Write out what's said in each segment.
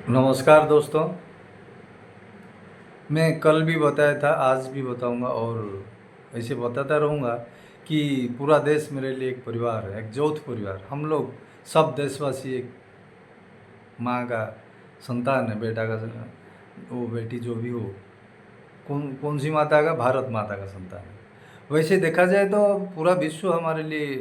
नमस्कार दोस्तों। मैं कल भी बताया था, आज भी बताऊंगा और ऐसे बताता रहूंगा कि पूरा देश मेरे लिए एक परिवार है, एक यौथ परिवार। हम लोग सब देशवासी एक माँ का संतान है, बेटा का वो बेटी जो भी हो, कौन कौन सी माता का, भारत माता का संतान है। वैसे देखा जाए तो पूरा विश्व हमारे लिए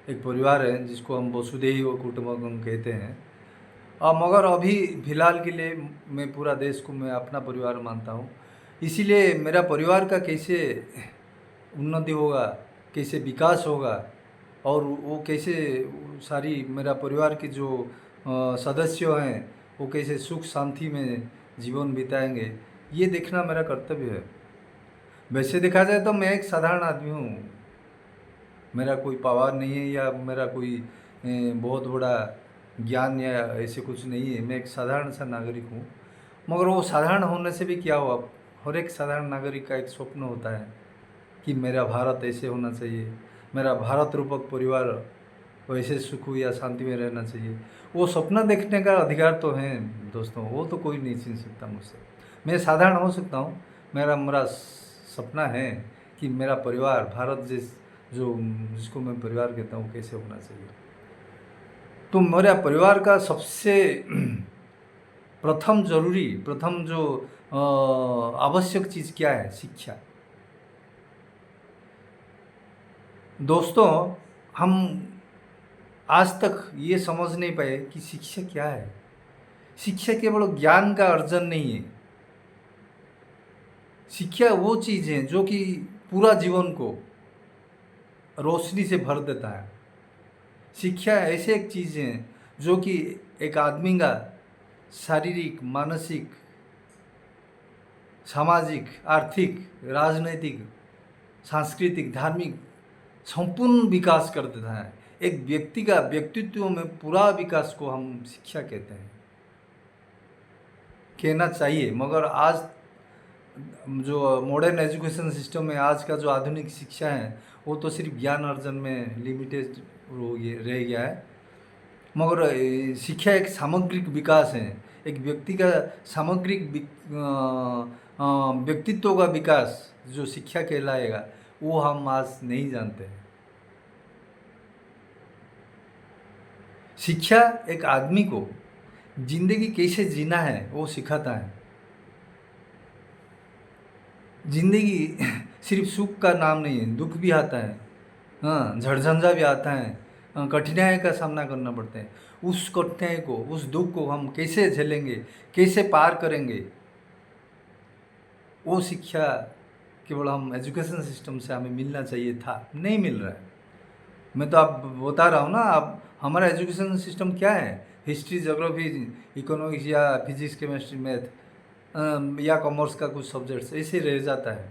एक परिवार है, जिसको हम वसुधैव कुटुंबकम कहते हैं। मगर अभी फ़िलहाल के लिए मैं पूरा देश को मैं अपना परिवार मानता हूँ। इसीलिए मेरा परिवार का कैसे उन्नति होगा, कैसे विकास होगा और वो कैसे सारी मेरा परिवार के जो सदस्य हैं वो कैसे सुख शांति में जीवन बिताएंगे, ये देखना मेरा कर्तव्य है। वैसे देखा जाए तो मैं एक साधारण आदमी हूँ। मेरा कोई पावर नहीं है या मेरा कोई बहुत बड़ा ज्ञान या ऐसे कुछ नहीं है। मैं एक साधारण सा नागरिक हूँ। मगर वो साधारण होने से भी क्या हुआ, हर एक साधारण नागरिक का एक स्वप्न होता है कि मेरा भारत ऐसे होना चाहिए, मेरा भारत रूपक परिवार वैसे सुख या शांति में रहना चाहिए। वो सपना देखने का अधिकार तो है दोस्तों, वो तो कोई नहीं छीन सकता मुझसे। मैं साधारण हो सकता हूँ, मेरा मेरा सपना है कि मेरा परिवार भारत जिसको मैं परिवार कहता हूँ कैसे होना चाहिए। तो मेरा परिवार का सबसे प्रथम जो आवश्यक चीज़ क्या है? शिक्षा। दोस्तों, हम आज तक ये समझ नहीं पाए कि शिक्षा क्या है। शिक्षा केवल ज्ञान का अर्जन नहीं है। शिक्षा वो चीज़ है जो कि पूरा जीवन को रोशनी से भर देता है। शिक्षा ऐसे एक चीज़ है जो कि एक आदमी का शारीरिक, मानसिक, सामाजिक, आर्थिक, राजनैतिक, सांस्कृतिक, धार्मिक संपूर्ण विकास कर देता है। एक व्यक्ति का व्यक्तित्व में पूरा विकास को हम शिक्षा कहते हैं, कहना चाहिए। मगर आज जो मॉडर्न एजुकेशन सिस्टम है, आज का जो आधुनिक शिक्षा है, वो तो सिर्फ ज्ञान अर्जन में लिमिटेड रह गया है। मगर शिक्षा एक सामग्रिक विकास है। एक व्यक्ति का सामग्रिक व्यक्तित्व का विकास जो शिक्षा कहलाएगा, वो हम आज नहीं जानते हैं। शिक्षा एक आदमी को जिंदगी कैसे जीना है वो सिखाता है। जिंदगी सिर्फ सुख का नाम नहीं है, दुख भी आता है, हाँ, झड़झंझा भी आता है, कठिनाई का सामना करना पड़ता है। उस कठिनाई को, उस दुख को हम कैसे झेलेंगे, कैसे पार करेंगे, वो शिक्षा केवल हम एजुकेशन सिस्टम से हमें मिलना चाहिए था, नहीं मिल रहा है। मैं तो आप बता रहा हूँ ना, आप हमारा एजुकेशन सिस्टम क्या है, हिस्ट्री, ज्योग्राफी, इकोनॉमिक्स या फिजिक्स, केमिस्ट्री, मैथ या कॉमर्स का कुछ सब्जेक्ट्स ऐसे रह जाता है।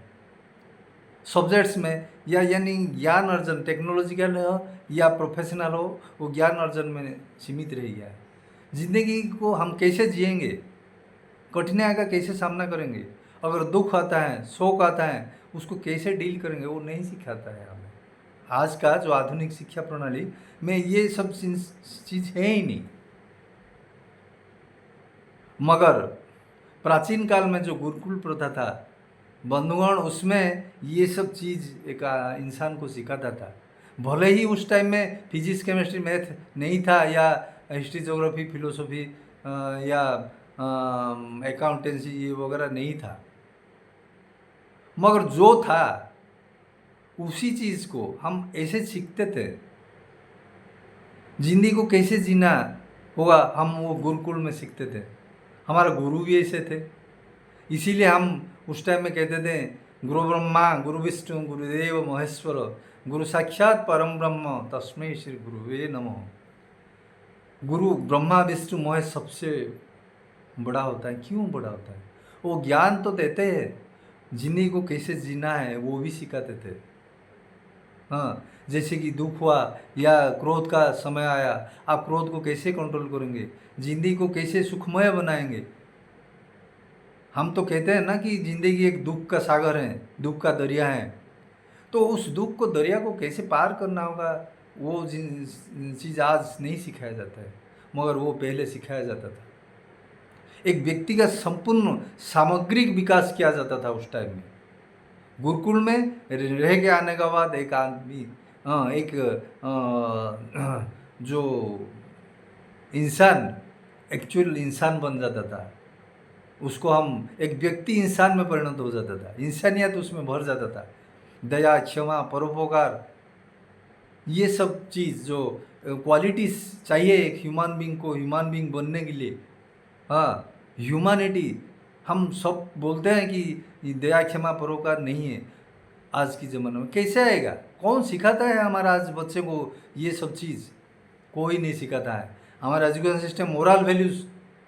सब्जेक्ट्स में या यानी ज्ञान अर्जन टेक्नोलॉजिकल हो या प्रोफेशनल हो, वो ज्ञान अर्जन में सीमित रह गया है। ज़िंदगी को हम कैसे जिएंगे, कठिनाई का कैसे सामना करेंगे, अगर दुख आता है, शोक आता है, उसको कैसे डील करेंगे, वो नहीं सिखाता है हमें। आज का जो आधुनिक शिक्षा प्रणाली में ये सब चीज़ है ही नहीं। मगर प्राचीन काल में जो गुरुकुल प्रथा था बंधुगण, उसमें ये सब चीज़ एक इंसान को सिखाता था। भले ही उस टाइम में फिजिक्स, केमिस्ट्री, मैथ नहीं था, या हिस्ट्री, ज्योग्राफी, फिलोसफी या अकाउंटेंसी ये वगैरह नहीं था, मगर जो था उसी चीज़ को हम ऐसे सीखते थे। जिंदगी को कैसे जीना होगा हम वो गुरुकुल में सीखते थे। हमारा गुरु भी ऐसे थे। इसीलिए हम उस टाइम में कहते थे गुरु ब्रह्मा गुरु विष्णु गुरुदेव महेश्वर गुरु साक्षात परम ब्रह्म तस्मै श्री गुरुवे नमः। गुरु ब्रह्मा विष्णु महेश सबसे बड़ा होता है। क्यों बड़ा होता है? वो ज्ञान तो देते हैं, जिंदगी को कैसे जीना है वो भी सिखाते थे। हाँ, जैसे कि दुख हुआ या क्रोध का समय आया, आप क्रोध को कैसे कंट्रोल करेंगे, जिंदगी को कैसे सुखमय बनाएंगे। हम तो कहते हैं ना कि ज़िंदगी एक दुख का सागर है, दुख का दरिया है। तो उस दुख को, दरिया को कैसे पार करना होगा, वो चीज़ आज नहीं सिखाया जाता है। मगर वो पहले सिखाया जाता था। एक व्यक्ति का संपूर्ण सामग्रिक विकास किया जाता था उस टाइम में। गुरुकुल में रह के आने के बाद एक आदमी एक जो इंसान एक्चुअल इंसान बन जाता था। उसको हम एक व्यक्ति इंसान में परिणत हो जाता था, इंसानियत उसमें भर जाता था। दया, क्षमा, परोपकार, ये सब चीज़ जो क्वालिटीज़ चाहिए एक ह्यूमन बींग को ह्यूमन बींग बनने के लिए। हाँ, ह्यूमैनिटी, हम सब बोलते हैं कि ये दया, क्षमा, परोपकार नहीं है आज की ज़माने में। कैसे आएगा? कौन सिखाता है हमारा आज बच्चे को ये सब चीज़? कोई नहीं सिखाता है। हमारा एजुकेशन सिस्टम मोरल वैल्यूज़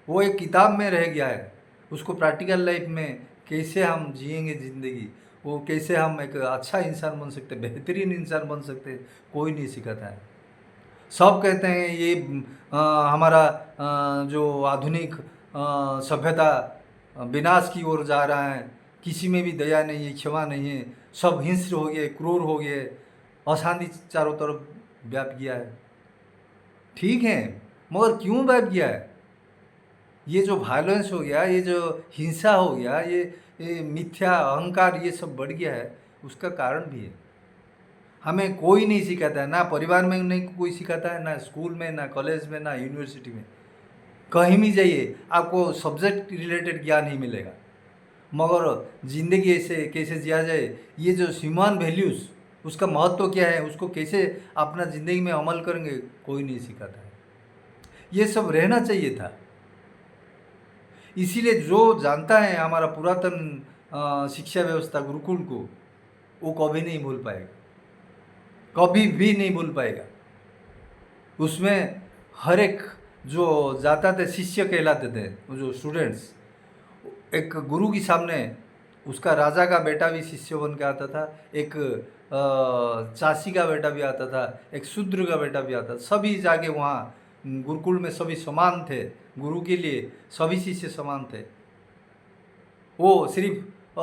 वो एक किताब में रह गया है। उसको प्रैक्टिकल लाइफ में कैसे हम जिएंगे ज़िंदगी, वो कैसे हम एक अच्छा इंसान बन सकते, बेहतरीन इंसान बन सकते, कोई नहीं सिखाता है। सब कहते हैं ये हमारा जो आधुनिक सभ्यता विनाश की ओर जा रहा है, किसी में भी दया नहीं है, क्षमा नहीं है, सब हिंस्र हो गए, क्रूर हो गए, अशांति चारों तरफ व्याप गया है। ठीक है, मगर क्यों व्याप गया है? ये जो वायलेंस हो गया, ये जो हिंसा हो गया, ये मिथ्या अहंकार, ये सब बढ़ गया है, उसका कारण भी है। हमें कोई नहीं सिखाता है, ना परिवार में नहीं कोई सिखाता है, ना स्कूल में, ना कॉलेज में, ना यूनिवर्सिटी में। कहीं भी जाइए आपको सब्जेक्ट रिलेटेड ज्ञान ही मिलेगा, मगर ज़िंदगी ऐसे कैसे जिया जाए, ये जो ह्यूमन वैल्यूज़, उसका महत्व क्या है, उसको कैसे अपना ज़िंदगी में अमल करेंगे, कोई नहीं सिखाता है। ये सब रहना चाहिए था। इसीलिए जो जानता है हमारा पुरातन शिक्षा व्यवस्था गुरुकुल को, वो कभी नहीं भूल पाएगा, कभी भी नहीं भूल पाएगा। उसमें हर एक जो जाता थे शिष्य कहलाते थे, वो जो स्टूडेंट्स, एक गुरु के सामने उसका राजा का बेटा भी शिष्य बन के आता था, एक चासी का बेटा भी आता था, एक शूद्र का बेटा भी आता था। सभी जाके वहाँ गुरुकुल में सभी समान थे, गुरु के लिए सभी शिष्य समान थे। वो सिर्फ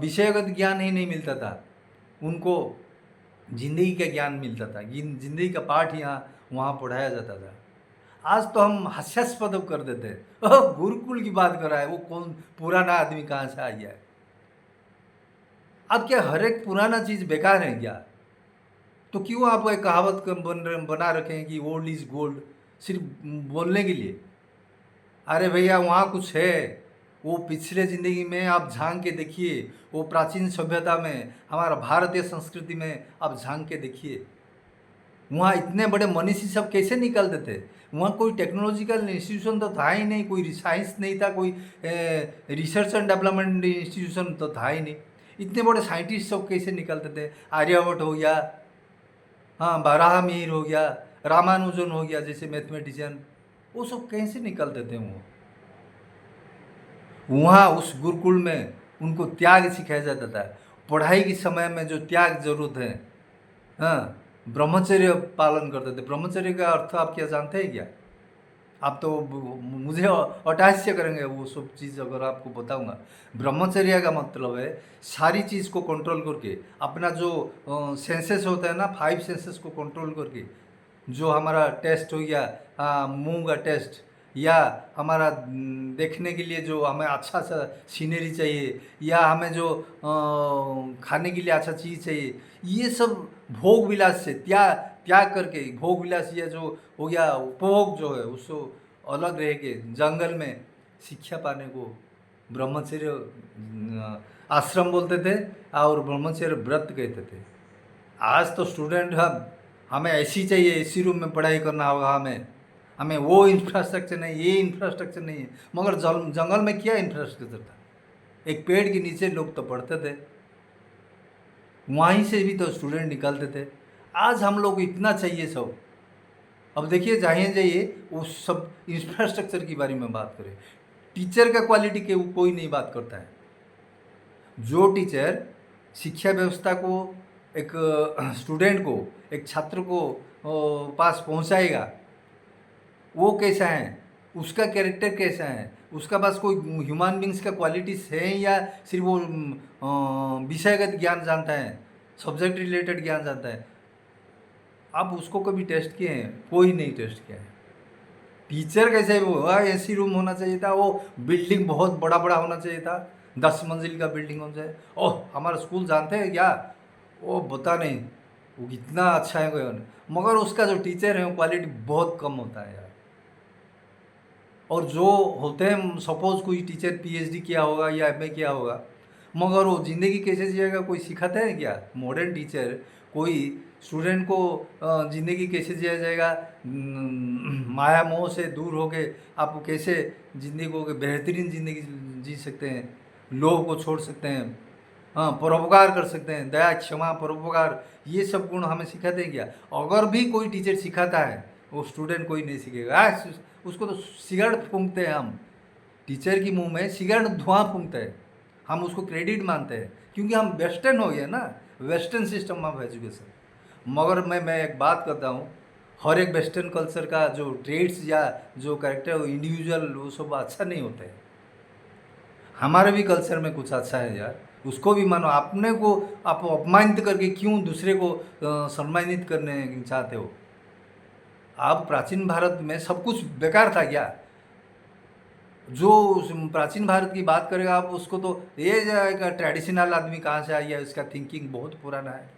विषयगत ज्ञान ही नहीं मिलता था, उनको जिंदगी का ज्ञान मिलता था, जिंदगी का पाठ यहाँ वहाँ पढ़ाया जाता था। आज तो हम हास्यास्पद कर देते हैं, गुरुकुल की बात कर रहा है, वो कौन पुराना आदमी कहाँ से आ गया है? अब क्या हर एक पुराना चीज़ बेकार है क्या? तो क्यों आप एक कहावत बना रखे हैं कि ओल्ड इज गोल्ड, सिर्फ बोलने के लिए? अरे भैया, वहाँ कुछ है, वो पिछले ज़िंदगी में आप झांक के देखिए, वो प्राचीन सभ्यता में, हमारा भारतीय संस्कृति में आप झांक के देखिए। वहाँ इतने बड़े मनीषी सब कैसे निकलते थे? वहाँ कोई टेक्नोलॉजिकल इंस्टीट्यूशन तो था ही नहीं, कोई साइंस नहीं था, कोई रिसर्च एंड डेवलपमेंट इंस्टीट्यूशन तो था ही नहीं। इतने बड़े साइंटिस्ट सब कैसे निकलते थे? आर्यभट्ट हो गया, हाँ, बाराहमीर हो गया, रामानुजन हो गया जैसे मैथमेटिशियन, वो सब कैसे निकलते थे? वहाँ उस गुरुकुल में उनको त्याग सिखाया जाता था। पढ़ाई के समय में जो त्याग जरूरत है, हाँ, ब्रह्मचर्य पालन करते थे। ब्रह्मचर्य का अर्थ आप क्या जानते हैं क्या? आप तो मुझे अटहास्य करेंगे वो सब चीज़ अगर आपको बताऊंगा। ब्रह्मचर्य का मतलब है सारी चीज़ को कंट्रोल करके, अपना जो सेंसेस होता है ना, 5 सेंसेस को कंट्रोल करके, जो हमारा टेस्ट हो गया मुंह का टेस्ट, या हमारा देखने के लिए जो हमें अच्छा सा सीनरी चाहिए, या हमें जो खाने के लिए अच्छा चीज़ चाहिए, ये सब भोग विलास से त्याग त्याग करके, भोग विलास या जो हो गया उपभोग जो है, उसको अलग रह के जंगल में शिक्षा पाने को ब्रह्मचर्य आश्रम बोलते थे और ब्रह्मचर्य व्रत कहते थे। आज तो स्टूडेंट हमें ऐसी चाहिए, एसी रूम में पढ़ाई करना होगा, हमें वो इंफ्रास्ट्रक्चर नहीं, ये इंफ्रास्ट्रक्चर नहीं है। मगर जंगल में क्या इंफ्रास्ट्रक्चर था? एक पेड़ के नीचे लोग तो पढ़ते थे, वहीं से भी तो स्टूडेंट निकलते थे। आज हम लोग इतना चाहिए सब। अब देखिए, जाइए जाइए उस सब इंफ्रास्ट्रक्चर के बारे में बात करें, टीचर का क्वालिटी के कोई नहीं बात करता है। जो टीचर शिक्षा व्यवस्था को एक स्टूडेंट को, एक छात्र को पास पहुंचाएगा, वो कैसा है, उसका कैरेक्टर कैसा है, उसका पास कोई ह्यूमन बींग्स का क्वालिटीज है, या सिर्फ वो विषयगत ज्ञान जानता है, सब्जेक्ट रिलेटेड ज्ञान जानता है? आप उसको कभी टेस्ट किए हैं? कोई नहीं टेस्ट किया है। टीचर कैसे वो एसी रूम होना चाहिए था, वो बिल्डिंग बहुत बड़ा बड़ा होना चाहिए था, 10 मंजिल का बिल्डिंग होना चाहिए। ओह हमारा स्कूल जानते हैं क्या, वो बता नहीं, वो कितना अच्छा है कोई, मगर उसका जो टीचर है वो क्वालिटी बहुत कम होता है यार। और जो होते हैं, सपोज कोई टीचर पीएचडी किया होगा या एमए किया होगा, मगर वो ज़िंदगी कैसे जिएगा कोई सिखाता है क्या? मॉडर्न टीचर कोई स्टूडेंट को ज़िंदगी कैसे जिया जाएगा, माया मोह से दूर होके आप कैसे ज़िंदगी को बेहतरीन ज़िंदगी जी सकते हैं, लोभ को छोड़ सकते हैं, हाँ परोपकार कर सकते हैं, दया क्षमा परोपकार, ये सब गुण हमें सिखाते हैं क्या? अगर भी कोई टीचर सिखाता है वो स्टूडेंट कोई नहीं सीखेगा। उसको तो सिगरेट फूंकते हैं हम, टीचर की मुंह में सिगरेट धुआं फूंकते हैं, हम उसको क्रेडिट मानते हैं क्योंकि हम वेस्टर्न हो गए ना, वेस्टर्न सिस्टम ऑफ एजुकेशन। मगर मैं एक बात करता हूँ, हर एक वेस्टर्न कल्चर का जो ट्रेड्स या जो कैरेक्टर वो इंडिविजुअल वो सब अच्छा नहीं होता है। हमारे भी कल्चर में कुछ अच्छा है यार, उसको भी मानो। अपने को आप अपमानित करके क्यों दूसरे को सम्मानित करने चाहते हो? आप प्राचीन भारत में सब कुछ बेकार था क्या? जो प्राचीन भारत की बात करेगा आप उसको तो ये जाएगा ट्रेडिशनल आदमी कहाँ से आई है, इसका थिंकिंग बहुत पुराना है।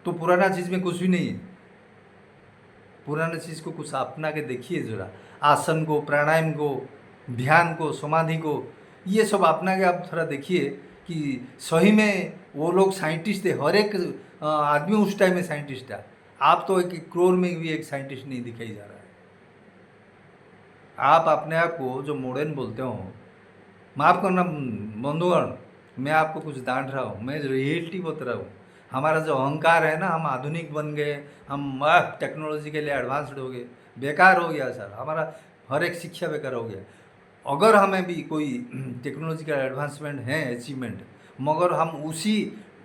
तो पुराना चीज़ में कुछ भी नहीं है, पुराने चीज़ को कुछ अपना के देखिए जरा, आसन को, प्राणायाम को, ध्यान को, समाधि को, ये सब अपना के आप थोड़ा देखिए कि सही में वो लोग साइंटिस्ट थे। हर एक आदमी उस टाइम में साइंटिस्ट था। आप तो एक करोड़ में भी एक साइंटिस्ट नहीं दिखाई जा रहा है। आप अपने आप को जो मॉडर्न बोलते हो, माफ़ करना बंधुगण, मैं आपको कुछ डांट रहा हूँ, मैं रियलिटी बता रहा हूँ। हमारा जो अहंकार है ना, हम आधुनिक बन गए, हम टेक्नोलॉजी के लिए एडवांस्ड हो गए, बेकार हो गया सर, हमारा हर एक शिक्षा बेकार हो गया। अगर हमें भी कोई टेक्नोलॉजिकल एडवांसमेंट है, अचीवमेंट, मगर हम उसी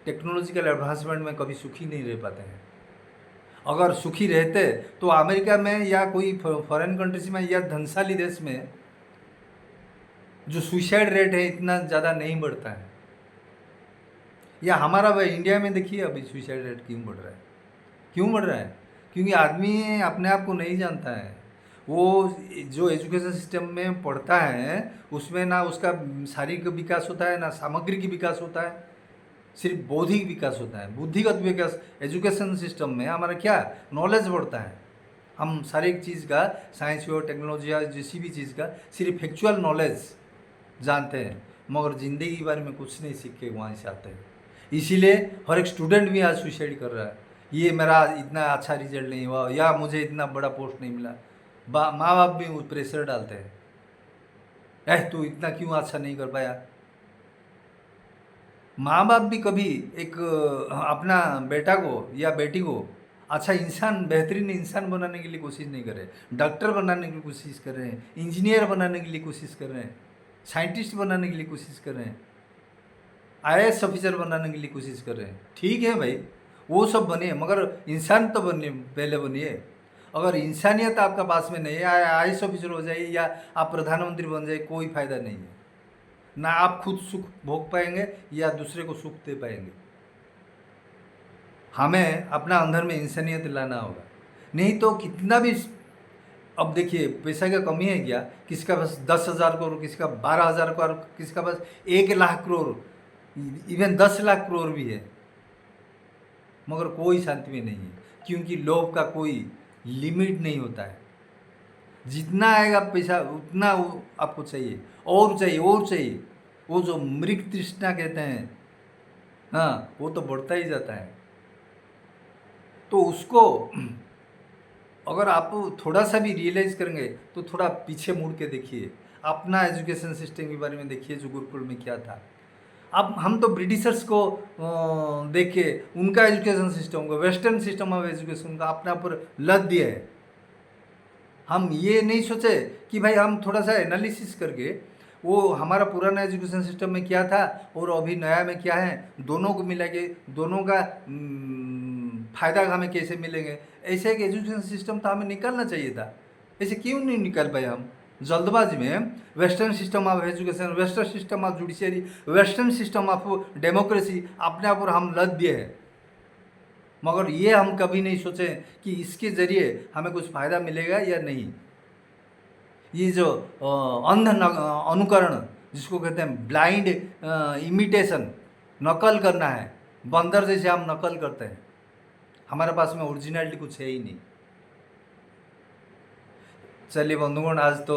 टेक्नोलॉजिकल एडवांसमेंट में कभी सुखी नहीं रह पाते हैं। अगर सुखी रहते तो अमेरिका में या कोई फॉरेन कंट्रीज में या धनशाली देश में जो सुसाइड रेट है इतना ज़्यादा नहीं बढ़ता है। या हमारा भाई इंडिया में देखिए अभी सुसाइड रेट क्यों बढ़ रहा है? क्यों बढ़ रहा है? क्योंकि आदमी अपने आप को नहीं जानता है। वो जो एजुकेशन सिस्टम में पढ़ता है उसमें ना उसका शारीरिक विकास होता है, ना सामग्रिक विकास होता है, सिर्फ बौद्धिक विकास होता है, बुद्धिगत विकास। एजुकेशन सिस्टम में हमारा क्या नॉलेज बढ़ता है, हम सारी एक चीज़ का, साइंस हो, टेक्नोलॉजी या किसी भी चीज़ का सिर्फ फैक्चुअल नॉलेज जानते हैं, मगर ज़िंदगी के बारे में कुछ नहीं सीख के वहाँ से आते हैं। इसीलिए हर एक स्टूडेंट भी आज सुसाइड कर रहा है, ये मेरा इतना अच्छा रिजल्ट नहीं हुआ या मुझे इतना बड़ा पोस्ट नहीं मिला। माँ बाप भी प्रेशर डालते हैं, तू इतना क्यों अच्छा नहीं कर पाया। माँ बाप भी कभी एक अपना बेटा को या बेटी को अच्छा इंसान, बेहतरीन इंसान बनाने के लिए कोशिश नहीं कर रहे, डॉक्टर बनाने की कोशिश कर रहे हैं, इंजीनियर बनाने के लिए कोशिश कर रहे हैं, साइंटिस्ट बनाने के लिए कोशिश कर रहे हैं, आईएएस ऑफिसर बनाने के लिए कोशिश कर रहे हैं। ठीक है भाई, वो सब बनिए, मगर इंसान तो बनिए, पहले बनिए। अगर इंसानियत आपका पास में नहीं है, आईएएस ऑफिसर हो जाइए या आप प्रधानमंत्री बन जाइए, कोई फायदा नहीं है। ना आप खुद सुख भोग पाएंगे या दूसरे को सुख दे पाएंगे। हमें अपना अंदर में इंसानियत लाना होगा, नहीं तो कितना भी। अब देखिए पैसा का कमी है क्या, किसका पास 10,000 करोड़, किसका 12,000 करोड़, किसका पास 1 लाख करोड़, इवन 10 लाख करोड़ भी है, मगर कोई शांति में नहीं है, क्योंकि लोभ का कोई लिमिट नहीं होता है। जितना आएगा पैसा उतना आपको चाहिए, और चाहिए और चाहिए। वो जो मृग तृष्णा कहते हैं, हाँ वो तो बढ़ता ही जाता है। तो उसको अगर आप थोड़ा सा भी रियलाइज़ करेंगे तो थोड़ा पीछे मुड़ के देखिए, अपना एजुकेशन सिस्टम के बारे में देखिए, जो गुरुकुल में क्या था। अब हम तो ब्रिटिशर्स को देख के उनका एजुकेशन सिस्टम को, वेस्टर्न सिस्टम ऑफ एजुकेशन का अपने ऊपर लद दिया है। हम ये नहीं सोचे कि भाई हम थोड़ा सा एनालिसिस करके वो हमारा पुराना एजुकेशन सिस्टम में क्या था और अभी नया में क्या है, दोनों को मिला के दोनों का फ़ायदा हमें कैसे मिलेंगे। ऐसे एक एजुकेशन सिस्टम तो हमें निकालना चाहिए था, ऐसे क्यों नहीं निकाल पाए हम जल्दबाजी में। Western system of education, western system of judiciary, western system of democracy अपने आप पर हम लद दिए हैं, मगर ये हम कभी नहीं सोचे कि इसके ज़रिए हमें कुछ फ़ायदा मिलेगा या नहीं। ये जो अंध अनुकरण जिसको कहते हैं ब्लाइंड इमिटेशन, नकल करना है, बंदर जैसे हम नकल करते हैं, हमारे पास में ओरिजिनलिटी कुछ है ही नहीं। चलिए बंधुगण, आज तो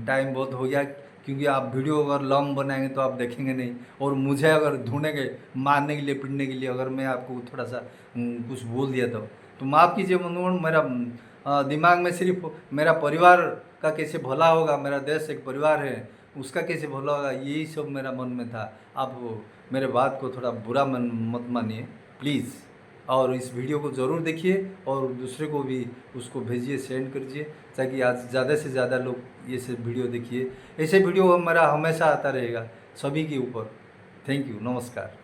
टाइम बहुत हो गया, क्योंकि आप वीडियो अगर लॉन्ग बनाएंगे तो आप देखेंगे नहीं, और मुझे अगर ढूंढेंगे मारने के लिए, पीटने के लिए, अगर मैं आपको थोड़ा सा कुछ बोल दिया तो माफ़ कीजिए बंधुगण। मेरा दिमाग में सिर्फ मेरा परिवार का कैसे भला होगा, मेरा देश एक परिवार है, उसका कैसे भला होगा, यही सब मेरा मन में था। आप मेरे बात को थोड़ा बुरा मत मानिए प्लीज़, और इस वीडियो को ज़रूर देखिए और दूसरे को भी उसको भेजिए, सेंड कीजिए, ताकि आज ज़्यादा से ज़्यादा लोग ये सब वीडियो देखिए। ऐसे वीडियो मेरा हमेशा आता रहेगा सभी के ऊपर। थैंक यू, नमस्कार।